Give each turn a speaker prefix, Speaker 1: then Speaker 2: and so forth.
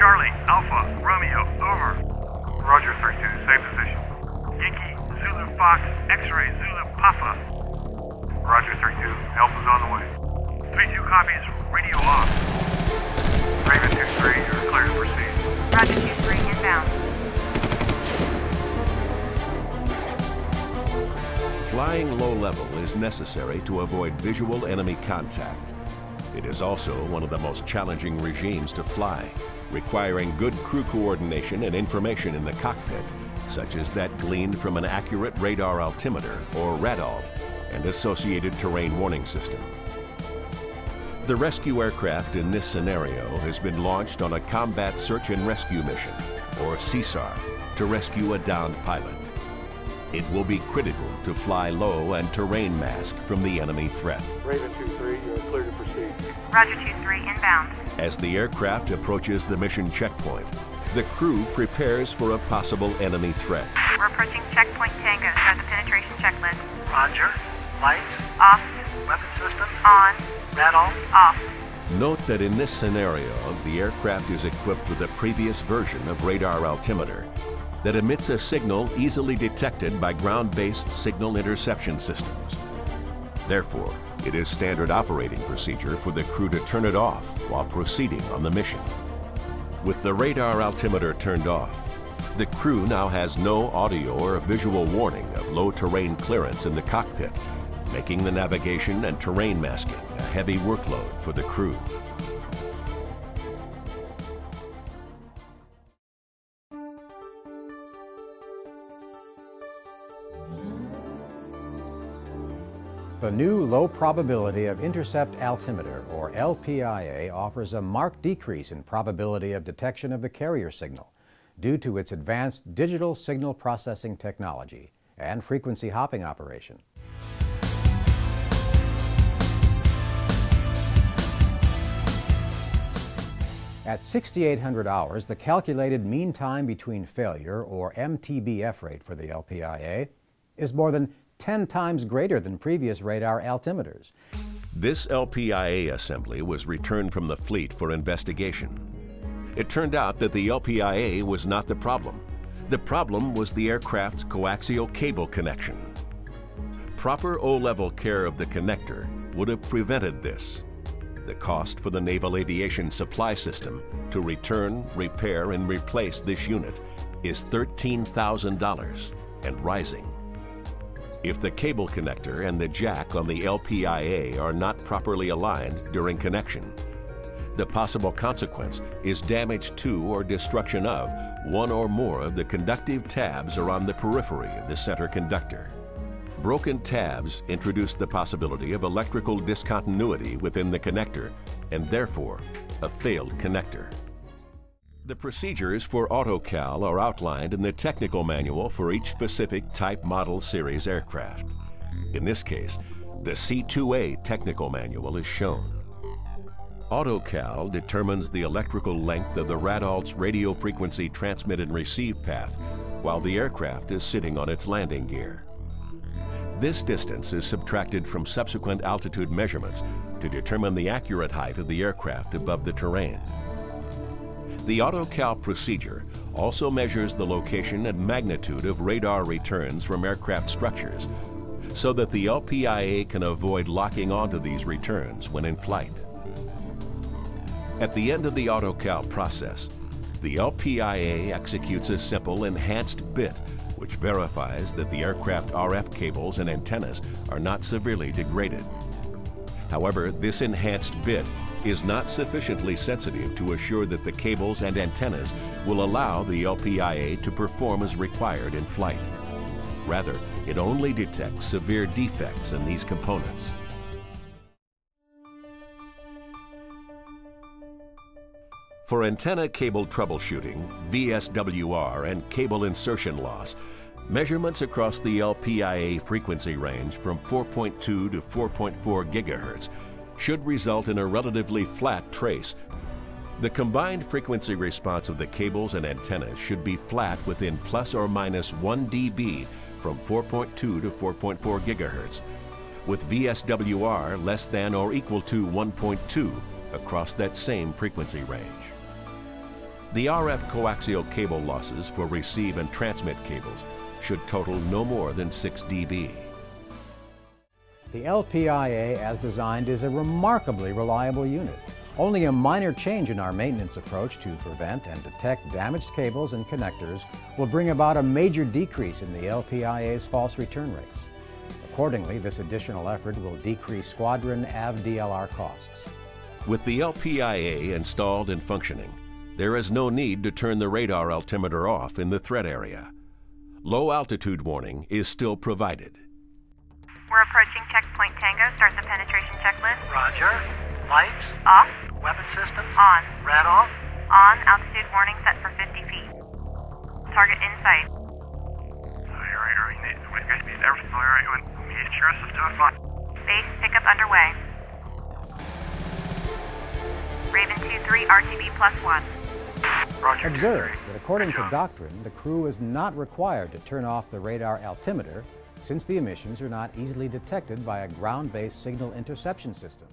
Speaker 1: Charlie, Alpha, Romeo, over. Roger, 3-2, same position. Yankee, Zulu Fox, X-ray, Zulu Papa. Roger, 3-2, Alpha's on the way. 3-2 copies, radio off. Raven 2-3, you're clear to proceed.
Speaker 2: Roger, 2-3, inbound.
Speaker 3: Flying low level is necessary to avoid visual enemy contact. It is also one of the most challenging regimes to fly, requiring good crew coordination and information in the cockpit, such as that gleaned from an accurate radar altimeter, or RADALT, and associated terrain warning system. The rescue aircraft in this scenario has been launched on a combat search and rescue mission, or CSAR, to rescue a downed pilot. It will be critical to fly low and terrain mask from the enemy threat.
Speaker 4: Raven 2-3, you're clear to proceed.
Speaker 2: Roger, 2-3, inbound.
Speaker 3: As the aircraft approaches the mission checkpoint, the crew prepares for a possible enemy threat.
Speaker 2: We're approaching checkpoint Tango. Start the penetration checklist.
Speaker 1: Roger. Lights.
Speaker 2: Off.
Speaker 1: Weapon system.
Speaker 2: On.
Speaker 1: Radar.
Speaker 2: Off.
Speaker 3: Note that in this scenario, the aircraft is equipped with a previous version of radar altimeter that emits a signal easily detected by ground-based signal interception systems. Therefore, it is standard operating procedure for the crew to turn it off while proceeding on the mission. With the radar altimeter turned off, the crew now has no audio or visual warning of low terrain clearance in the cockpit, making the navigation and terrain masking a heavy workload for the crew.
Speaker 5: The new low probability of intercept altimeter, or LPIA, offers a marked decrease in probability of detection of the carrier signal due to its advanced digital signal processing technology and frequency hopping operation. At 6,800 hours, the calculated mean time between failure, or MTBF rate for the LPIA, is more than 10 times greater than previous radar altimeters.
Speaker 3: This LPIA assembly was returned from the fleet for investigation. It turned out that the LPIA was not the problem. The problem was the aircraft's coaxial cable connection. Proper O-level care of the connector would have prevented this. The cost for the Naval Aviation Supply System to return, repair, and replace this unit is $13,000 and rising. If the cable connector and the jack on the LPIA are not properly aligned during connection, the possible consequence is damage to or destruction of one or more of the conductive tabs around the periphery of the center conductor. Broken tabs introduce the possibility of electrical discontinuity within the connector and therefore a failed connector. The procedures for AutoCal are outlined in the technical manual for each specific type, model, series aircraft. In this case, the C2A technical manual is shown. AutoCal determines the electrical length of the RADALT's radio frequency transmit and receive path while the aircraft is sitting on its landing gear. This distance is subtracted from subsequent altitude measurements to determine the accurate height of the aircraft above the terrain. The AutoCal procedure also measures the location and magnitude of radar returns from aircraft structures so that the LPIA can avoid locking onto these returns when in flight. At the end of the AutoCal process, the LPIA executes a simple enhanced bit which verifies that the aircraft RF cables and antennas are not severely degraded. However, this enhanced bit is not sufficiently sensitive to assure that the cables and antennas will allow the LPIA to perform as required in flight. Rather, it only detects severe defects in these components. For antenna cable troubleshooting, VSWR, and cable insertion loss, measurements across the LPIA frequency range from 4.2 to 4.4 gigahertz should result in a relatively flat trace. The combined frequency response of the cables and antennas should be flat within plus or minus 1 dB from 4.2 to 4.4 gigahertz, with VSWR less than or equal to 1.2 across that same frequency range. The RF coaxial cable losses for receive and transmit cables should total no more than 6 dB.
Speaker 5: The LPIA as designed is a remarkably reliable unit. Only a minor change in our maintenance approach to prevent and detect damaged cables and connectors will bring about a major decrease in the LPIA's false return rates. Accordingly, this additional effort will decrease squadron AV-DLR costs.
Speaker 3: With the LPIA installed and functioning, there is no need to turn the radar altimeter off in the threat area. Low altitude warning is still provided.
Speaker 2: We're approaching checkpoint Tango. Start the penetration checklist.
Speaker 6: Roger. Lights?
Speaker 2: Off.
Speaker 6: Weapon systems?
Speaker 2: On.
Speaker 6: Red off?
Speaker 2: On. Altitude warning set for 50 feet. Target in sight. Base pickup underway. Raven 2-3 RTB +1.
Speaker 1: Roger.
Speaker 5: Observe that according to doctrine, the crew is not required to turn off the radar altimeter since the emissions are not easily detected by a ground-based signal interception system.